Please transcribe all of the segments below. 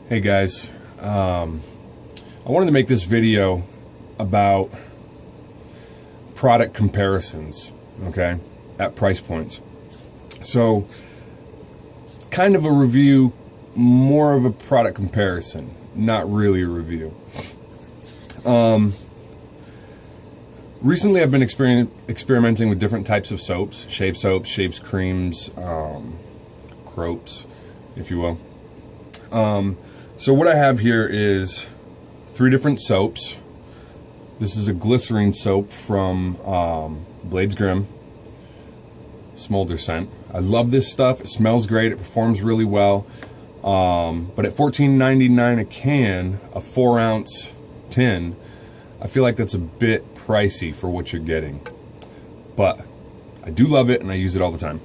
Hey guys, I wanted to make this video about product comparisons, okay, at price points. So, kind of a review, more of a product comparison, not really a review. Recently I've been experimenting with different types of soaps, shaves, creams, croaps, if you will. So what I have here is 3 different soaps. This is a glycerine soap from Blades Grim, smolder scent. I love this stuff. It smells great. It performs really well. But at $14.99 a can, a 4-ounce tin, I feel like that's a bit pricey for what you're getting. But I do love it and I use it all the time.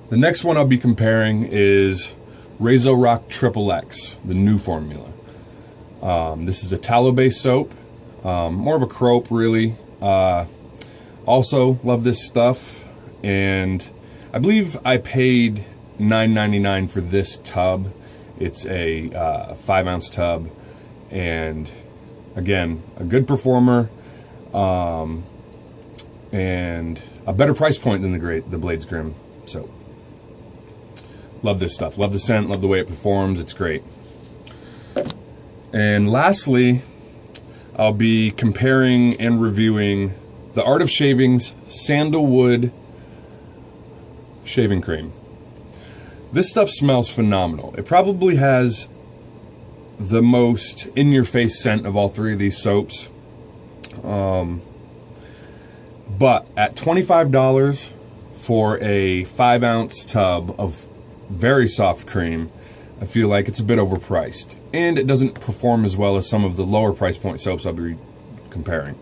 The next one I'll be comparing is razorock XXX, the new formula. This is a tallow-based soap, more of a croap, really. Also love this stuff, and I believe I paid $9.99 for this tub. It's a 5-ounce tub, and again, a good performer, and a better price point than the Blades Grim soap. Love this stuff. Love the scent. Love the way it performs. It's great. And lastly, I'll be comparing and reviewing the Art of Shaving's Sandlewood shaving cream. This stuff smells phenomenal. It probably has the most in-your-face scent of all 3 of these soaps. But at $25 for a 5-ounce tub of very soft cream, I feel like it's a bit overpriced, and it doesn't perform as well as some of the lower price point soaps I'll be comparing.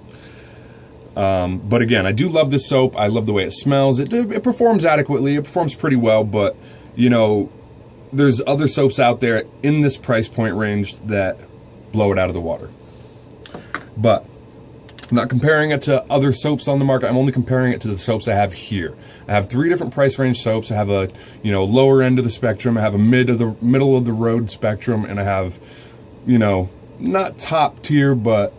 But again, I do love this soap. I love the way it smells. It performs adequately. It performs pretty well, but you know, there's other soaps out there in this price point range that blow it out of the water. But I'm not comparing it to other soaps on the market. I'm only comparing it to the soaps I have here. I have 3 different price range soaps. I have a, lower end of the spectrum. I have a middle of the road spectrum, and I have, not top tier, but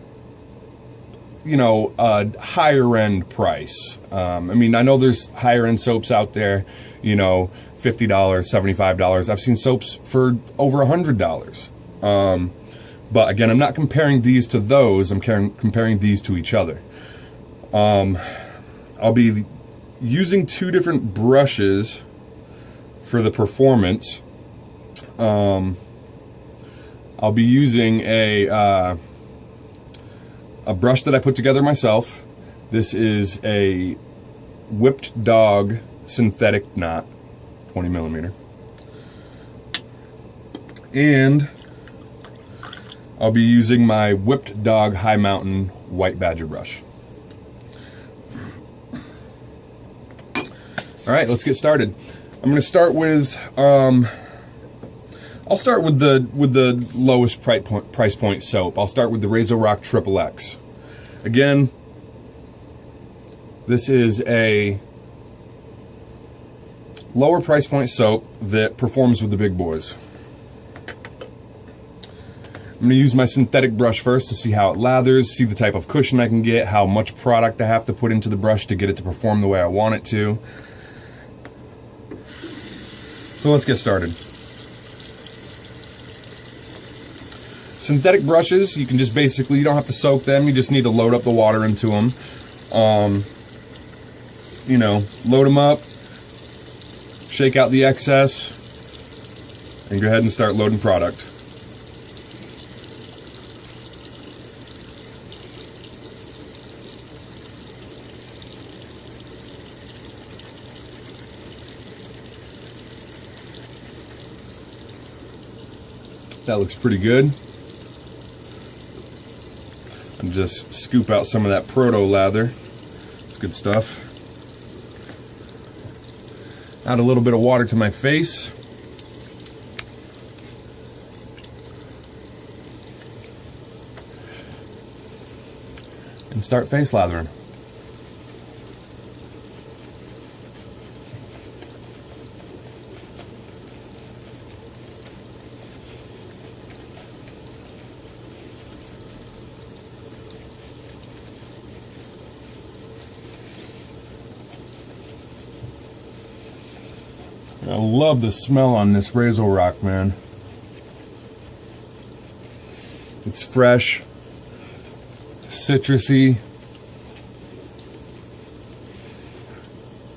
a higher end price. I know there's higher end soaps out there, $50, $75. I've seen soaps for over $100. But again, I'm not comparing these to those. I'm comparing these to each other. I'll be using 2 different brushes for the performance. I'll be using a brush that I put together myself. This is a Whipped Dog synthetic knot, 20 millimeter. And I'll be using my Whipped Dog High Mountain White Badger brush. All right, let's get started. I'm going to start with I'll start with the lowest price point soap. I'll start with the razorock XXX. Again, this is a lower price point soap that performs with the big boys. I'm going to use my synthetic brush first to see how it lathers, see the type of cushion I can get, how much product I have to put into the brush to get it to perform the way I want it to. So let's get started. Synthetic brushes, you can just basically, you don't have to soak them, you just need to load up the water into them. Load them up, shake out the excess, and go ahead and start loading product. That looks pretty good. And just scoop out some of that proto lather. It's good stuff. Add a little bit of water to my face. And start face lathering. I love the smell on this razorock, man. It's fresh, citrusy.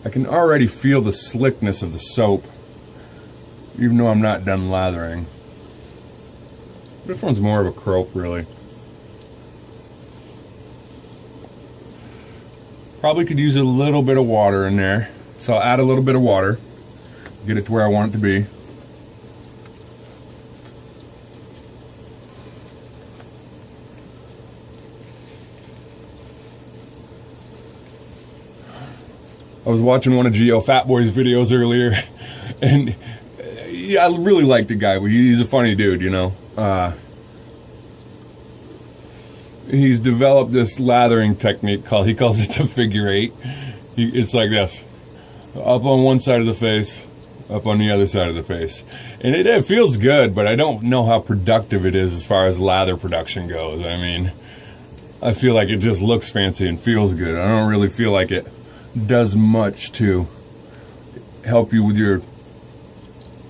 I can already feel the slickness of the soap, even though I'm not done lathering. This one's more of a croak, really. Probably could use a little bit of water in there, so I'll add a little bit of water, get it to where I want it to be. I was watching one of Geo Fatboy's videos earlier, and yeah, I really like the guy. He's a funny dude, you know. He's developed this lathering technique he calls it the figure eight. It's like this: up on one side of the face, up on the other side of the face, and it feels good. But I don't know how productive it is as far as lather production goes. I mean, I feel like it just looks fancy and feels good. I don't really feel like it does much to help you with your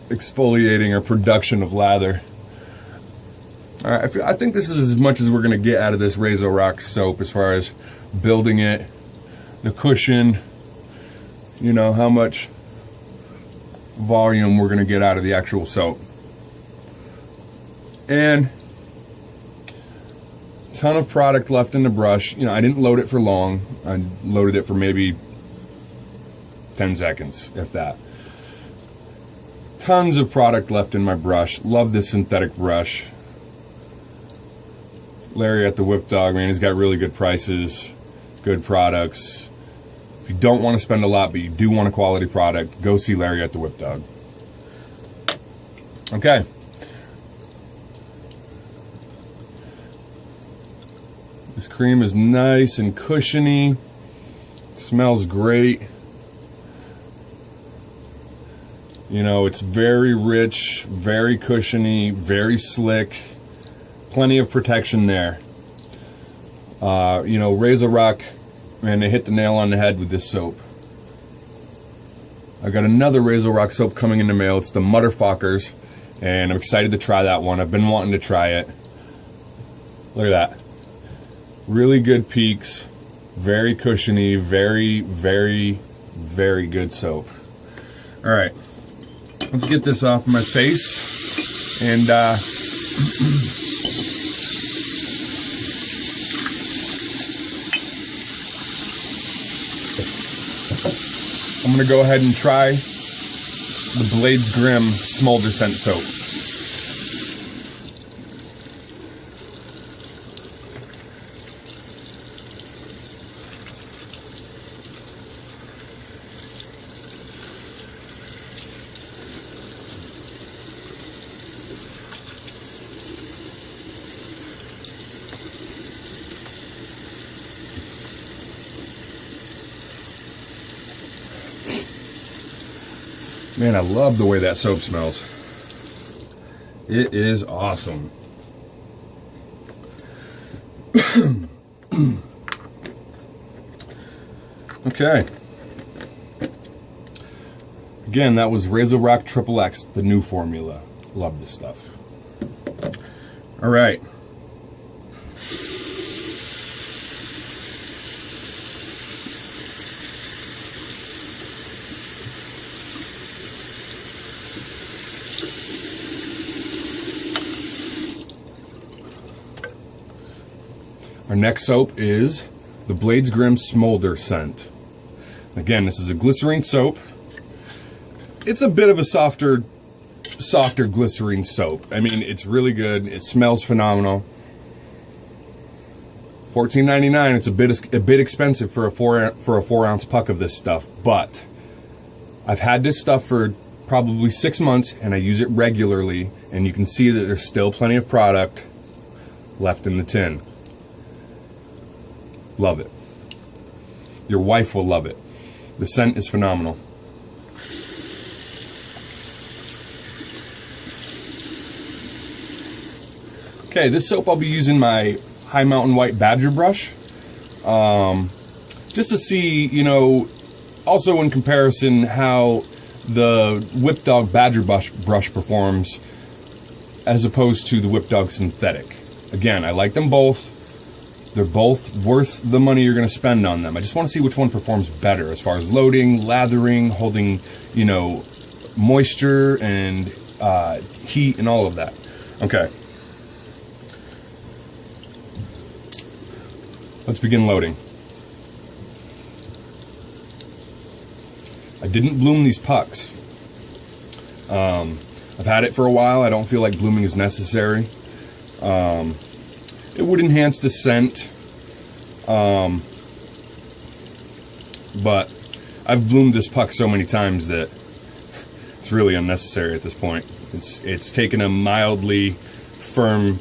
exfoliating or production of lather. All right, I think this is as much as we're going to get out of this razorock soap as far as building it, the cushion, you know, how much volume we're going to get out of the actual soap. And ton of product left in the brush. You know, I didn't load it for long. I loaded it for maybe 10 seconds, if that. Tons of product left in my brush. Love this synthetic brush. Larry at the Whip Dog, man, he's got really good prices, good products. If you don't want to spend a lot, but you do want a quality product, go see Larry at the Whip Dog. Okay. This cream is nice and cushiony. Smells great. You know, it's very rich, very cushiony, very slick. Plenty of protection there. You know, razorock, man, they hit the nail on the head with this soap. I got another razorock soap coming in the mail. It's the Motherfuckers, and I'm excited to try that one. I've been wanting to try it. Look at that. Really good peaks. Very cushiony. Very, very, very good soap. All right. Let's get this off my face. And, I'm going to go ahead and try the Blades Grim Smolder Scent Soap. Man, I love the way that soap smells. It is awesome. Okay. Again, that was razorock XXX, the new formula. Love this stuff. All right. Our next soap is the Blades Grim Smolder Scent. Again, this is a glycerine soap. It's a bit of a softer glycerine soap. I mean, it's really good. It smells phenomenal. $14.99. It's a bit expensive for a 4-ounce puck of this stuff, but I've had this stuff for probably 6 months, and I use it regularly, and you can see that there's still plenty of product left in the tin. Love it. Your wife will love it. The scent is phenomenal. Okay, this soap I'll be using my High Mountain White Badger brush. Just to see, you know, also in comparison how the Whip Dog Badger brush performs as opposed to the Whip Dog Synthetic. Again, I like them both. They're both worth the money you're going to spend on them. I just want to see which one performs better as far as loading, lathering, holding, you know, moisture and heat and all of that. Okay. Let's begin loading. I didn't bloom these pucks. I've had it for a while. I don't feel like blooming is necessary. It would enhance the scent, but I've bloomed this puck so many times that it's really unnecessary at this point. It's taken a mildly firm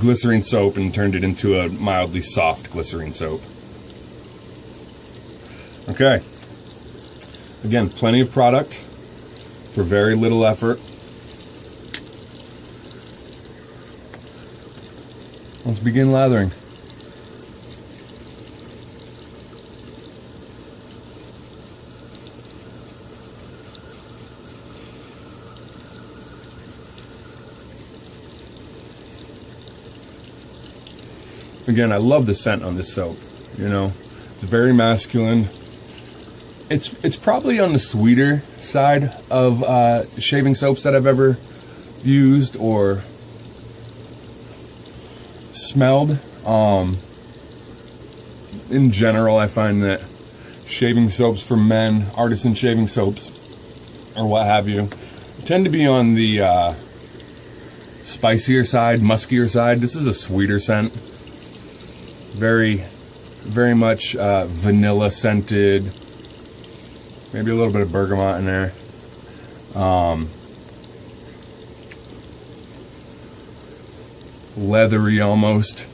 glycerin soap and turned it into a mildly soft glycerin soap. Okay. Again, plenty of product for very little effort. Let's begin lathering. Again, I love the scent on this soap. You know, it's very masculine. It's probably on the sweeter side of shaving soaps that I've ever used or smelled. In general, I find that shaving soaps for men, artisan shaving soaps, or what have you, tend to be on the spicier side, muskier side. This is a sweeter scent. Very much vanilla scented. Maybe a little bit of bergamot in there. Leathery almost.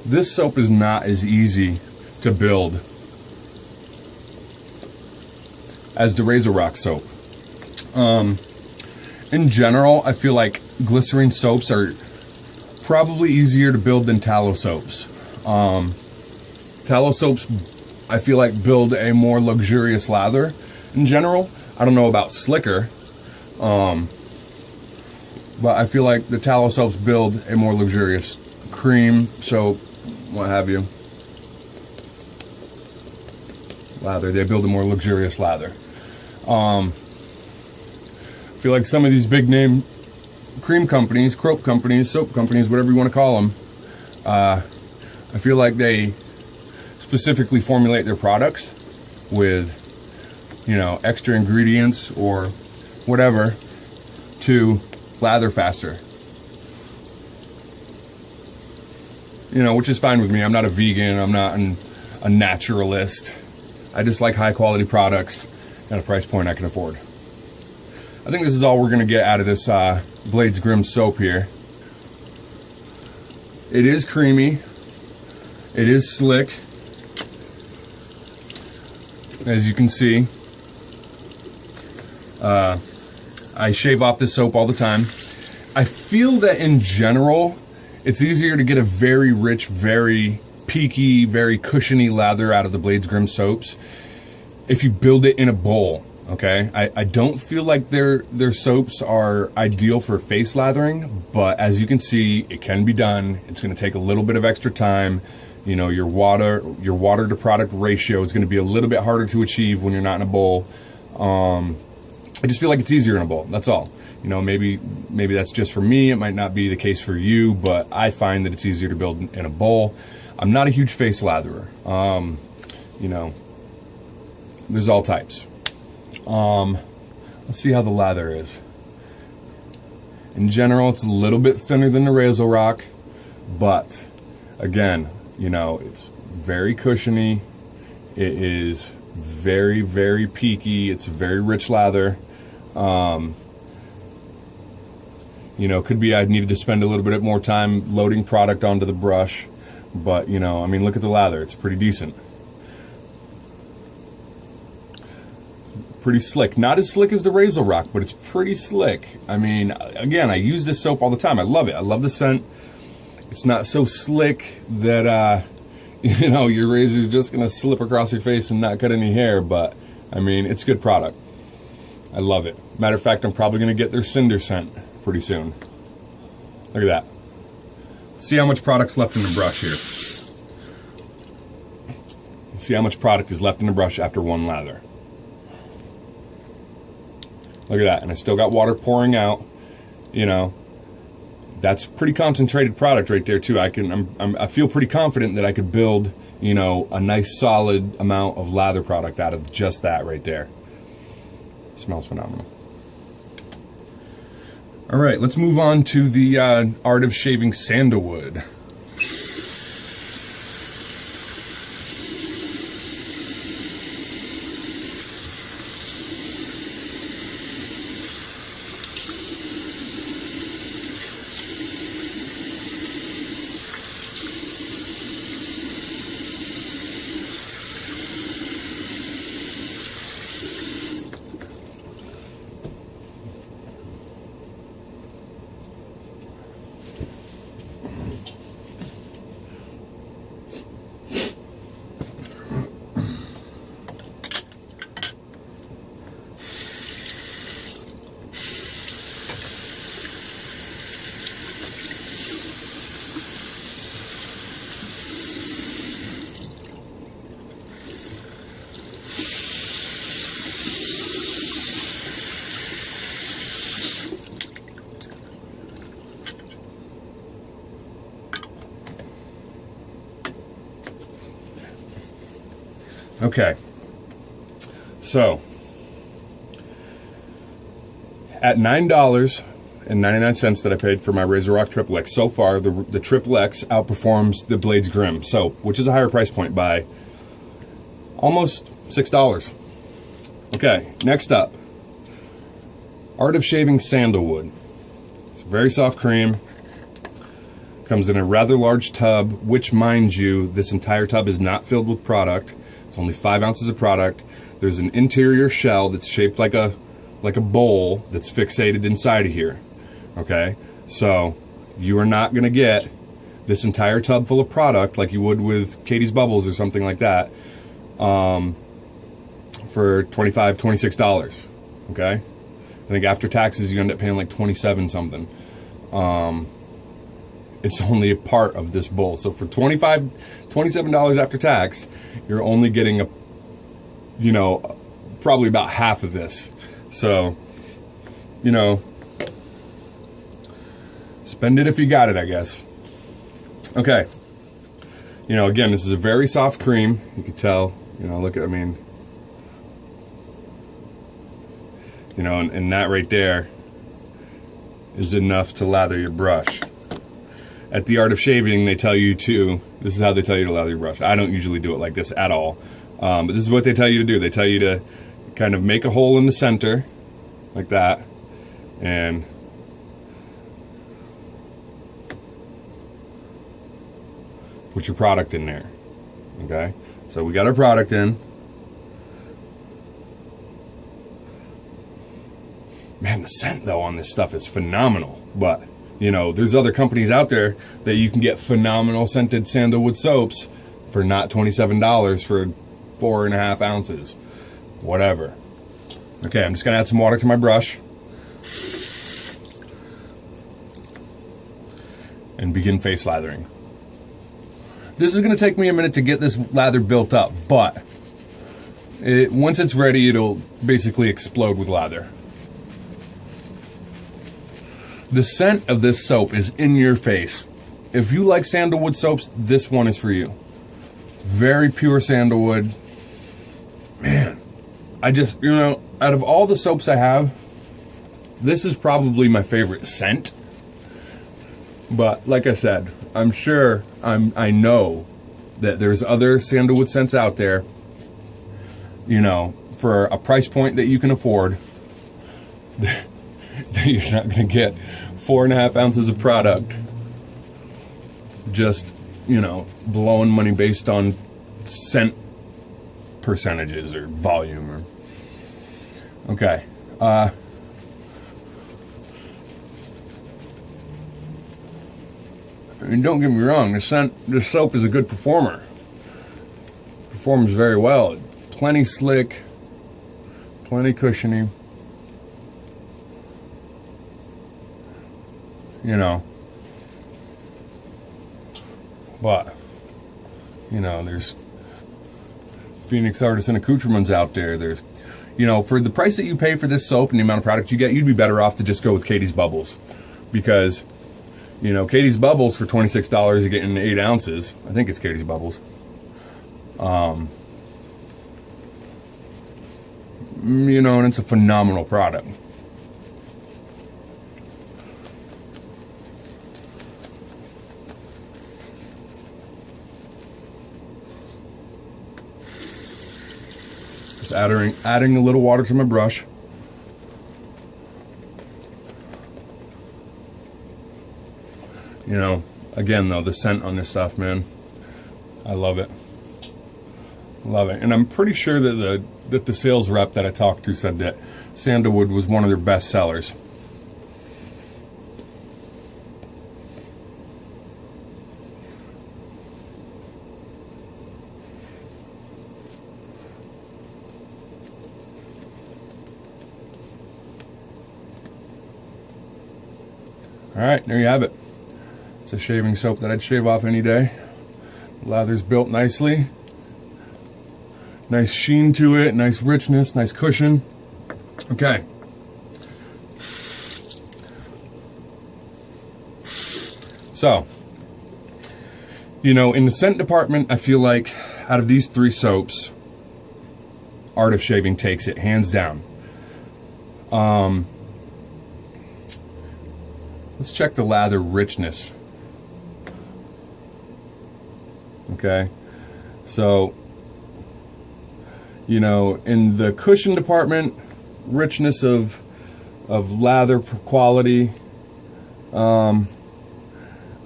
This soap is not as easy to build as the razorock soap. In general, I feel like glycerin soaps are probably easier to build than tallow soaps. Tallow soaps, I feel like, build a more luxurious lather in general. I don't know about slicker, but I feel like the tallow soaps build a more luxurious cream, soap, what have you. Lather. They build a more luxurious lather. I feel like some of these big name cream companies, soap companies, whatever you want to call them, I feel like they specifically formulate their products with, you know, extra ingredients or whatever to lather faster. You know, which is fine with me. I'm not a vegan. I'm not a naturalist. I just like high quality products at a price point I can afford. I think this is all we're going to get out of this Blades Grimm soap here. It is creamy. It is slick, as you can see. I shave off this soap all the time. I feel that in general, it's easier to get a very rich, very peaky, very cushiony lather out of the Blades Grimm soaps if you build it in a bowl, okay? I don't feel like their soaps are ideal for face lathering, but as you can see, it can be done. It's gonna take a little bit of extra time. You know, your water to product ratio is gonna be a little bit harder to achieve when you're not in a bowl. I just feel like it's easier in a bowl, that's all. You know, maybe that's just for me. It might not be the case for you, but I find that it's easier to build in a bowl. I'm not a huge face latherer. You know, there's all types. Let's see how the lather is. In general, it's a little bit thinner than the razorock, but again, you know, it's very cushiony. It is very, very peaky. It's a very rich lather. You know, could be I needed to spend a little bit more time loading product onto the brush, but you know, I mean, look at the lather. It's pretty decent. Pretty slick. Not as slick as the razorock, but it's pretty slick. I mean, again, I use this soap all the time. I love it. I love the scent. It's not so slick that, you know, your razor's just going to slip across your face and not cut any hair, but, I mean, it's good product. I love it. Matter of fact, I'm probably going to get their cinder scent pretty soon. Look at that. Let's see how much product's left in the brush here. See how much product is left in the brush after one lather. Look at that, and I still got water pouring out. You know, that's pretty concentrated product right there too. I feel pretty confident that I could build, you know, a nice solid amount of lather product out of just that right there. It smells phenomenal. All right, let's move on to the art of shaving sandalwood. Okay, so at $9.99 that I paid for my razorock Triple X, so far the Triple X outperforms the Blades Grim soap, which is a higher price point by almost $6. Okay, next up, Art of Shaving Sandalwood. It's a very soft cream. Comes in a rather large tub, which, mind you, this entire tub is not filled with product. It's only 5 ounces of product. There's an interior shell that's shaped like a bowl that's fixated inside of here. Okay, so you are not going to get this entire tub full of product like you would with Katie's Bubbles or something like that for $25, $26. Okay, I think after taxes you end up paying like 27 something. It's only a part of this bowl. So for $27 after tax, you're only getting you know, probably about half of this. So, you know, spend it if you got it, I guess. Okay. You know, again, this is a very soft cream. You can tell, you know, look at, I mean, you know, and that right there is enough to lather your brush. At the Art of Shaving, they tell you to, this is how they tell you to lather your brush. I don't usually do it like this at all. But this is what they tell you to do. They tell you to kind of make a hole in the center, like that, and put your product in there. Okay? So we got our product in. Man, the scent, though, on this stuff is phenomenal. But you know, there's other companies out there that you can get phenomenal scented sandalwood soaps for not $27 for 4.5 ounces. Whatever. Okay, I'm just going to add some water to my brush and begin face lathering. This is going to take me a minute to get this lather built up, but once it's ready, it'll basically explode with lather. The scent of this soap is in your face if you like sandalwood soaps, this one is for you. Very pure sandalwood. Man, I just, you know, out of all the soaps I have, this is probably my favorite scent. But like I said, I'm sure, I know that there's other sandalwood scents out there, you know, for a price point that you can afford, that you're not going to get 4.5 ounces of product just, you know, blowing money based on scent percentages or volume. Or okay. I mean, don't get me wrong, this soap is a good performer. Performs very well. Plenty slick, plenty cushiony. You know. But, you know, there's Phoenix Artisan Accoutrements out there. There's, you know, for the price that you pay for this soap and the amount of product you get, you'd be better off to just go with Katie's Bubbles. Because, you know, Katie's Bubbles for $26, you're getting 8 ounces. I think it's Katie's Bubbles. You know, and it's a phenomenal product. Just adding a little water to my brush. You know, again though, the scent on this stuff, man, I love it. Love it. And I'm pretty sure that the sales rep that I talked to said that sandalwood was one of their best sellers. All right, there you have it. It's a shaving soap that I'd shave off any day. The lather's built nicely. Nice sheen to it, nice richness, nice cushion. Okay. So, you know, in the scent department, I feel like out of these 3 soaps, Art of Shaving takes it, hands down. Let's check the lather richness. Okay, so, you know, in the cushion department, richness of lather quality, I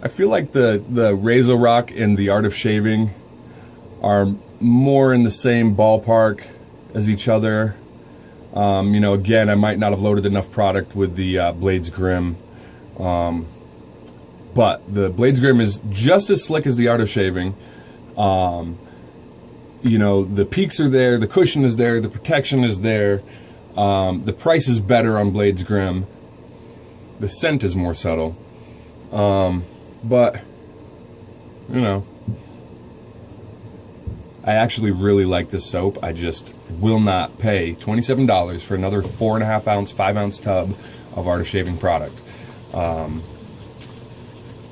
feel like the razorock and the Art of Shaving are more in the same ballpark as each other. You know, again, I might not have loaded enough product with the Blades Grim. But the Blades Grim is just as slick as the Art of Shaving. You know, the peaks are there, the cushion is there, the protection is there. The price is better on Blades Grim. The scent is more subtle. But, you know, I actually really like this soap. I just will not pay $27 for another 4.5 ounce, 5 ounce tub of Art of Shaving product.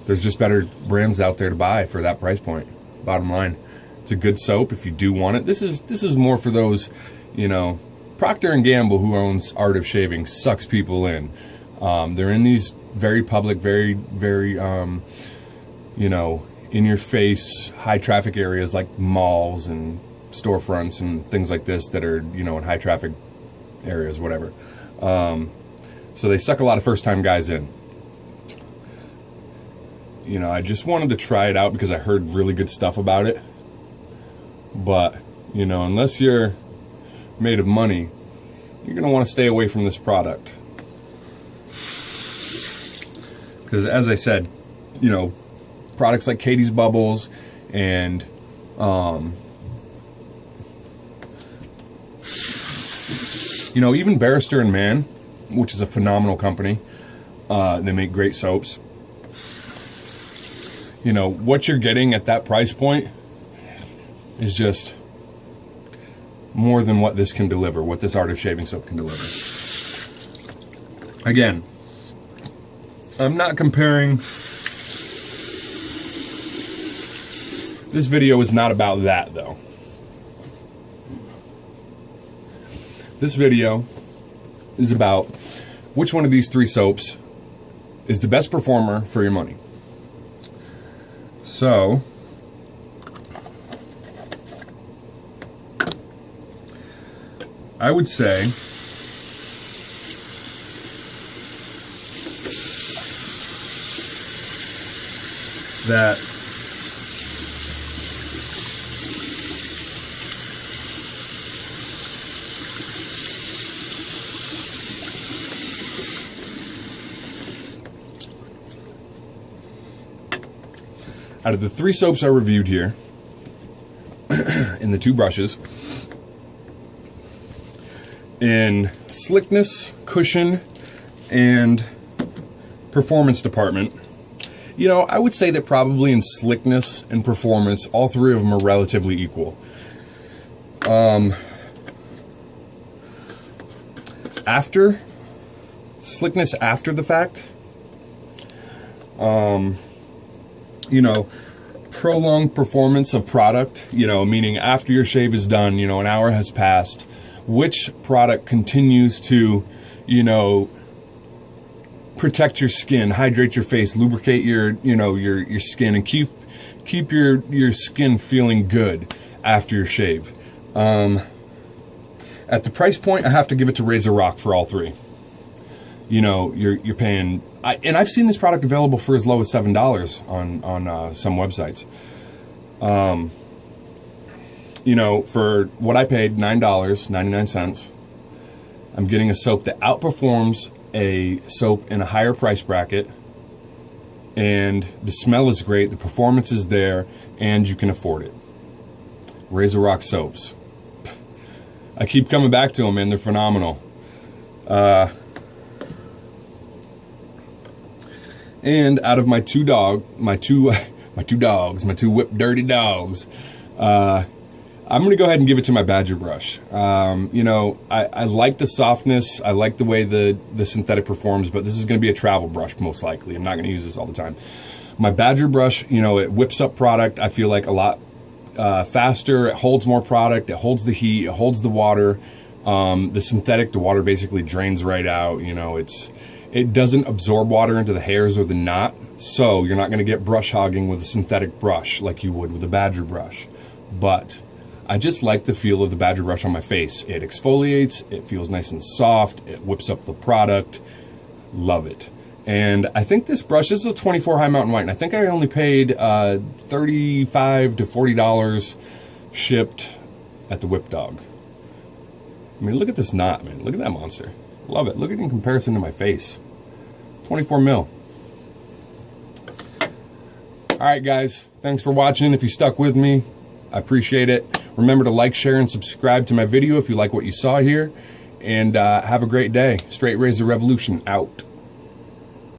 There's just better brands out there to buy for that price point. Bottom line, it's a good soap if you do want it. This is more for those, you know, Procter & Gamble, who owns Art of Shaving, sucks people in. They're in these very public, very, you know, in-your-face, high-traffic areas like malls and storefronts and things like this that are, you know, in high-traffic areas, whatever. So they suck a lot of first-time guys in. You know, I just wanted to try it out because I heard really good stuff about it. But, you know, unless you're made of money, you're going to want to stay away from this product. Because, as I said, you know, products like Katie's Bubbles and you know, even Barrister and Mann, which is a phenomenal company, they make great soaps. You know, what you're getting at that price point is just more than what this can deliver, what this Art of Shaving soap can deliver. Again, I'm not comparing This video is not about that, though. This video is about which one of these 3 soaps is the best performer for your money. So, I would say that out of the 3 soaps I reviewed here, in the 2 brushes, in slickness, cushion, and performance department, you know, I would say that probably in slickness and performance, all 3 of them are relatively equal. After slickness, after the fact, you know, prolonged performance of product, you know, meaning after your shave is done, you know, an hour has passed, which product continues to, you know, protect your skin, hydrate your face, lubricate your, you know, your skin, and keep your skin feeling good after your shave. At the price point, I have to give it to razorock for all 3. You know, you're paying, and I've seen this product available for as low as $7 on some websites. You know, for what I paid, $9.99, I'm getting a soap that outperforms a soap in a higher price bracket, and the smell is great, the performance is there, and you can afford it. razorock soaps. I keep coming back to them, man. They're phenomenal. And out of my 2 whipped dirty dogs, I'm going to go ahead and give it to my Badger brush. You know, I like the softness. I like the way the synthetic performs, but this is going to be a travel brush most likely. I'm not going to use this all the time. My Badger brush, you know, it whips up product, I feel like, a lot faster. It holds more product. It holds the heat. It holds the water. The synthetic, the water basically drains right out. You know, it doesn't absorb water into the hairs or the knot, so you're not going to get brush hogging with a synthetic brush like you would with a Badger brush. But I just like the feel of the Badger brush on my face. It exfoliates, it feels nice and soft, it whips up the product. Love it. And I think this brush, this is a 24 High Mountain White, and I think I only paid $35 to $40 shipped at the Whip Dog. I mean, look at this knot, man. Look at that monster. Love it. Look at it in comparison to my face. 24 mil. Alright guys, thanks for watching. If you stuck with me, I appreciate it. Remember to like, share, and subscribe to my video if you like what you saw here. And have a great day. Straight Razor Revolution out.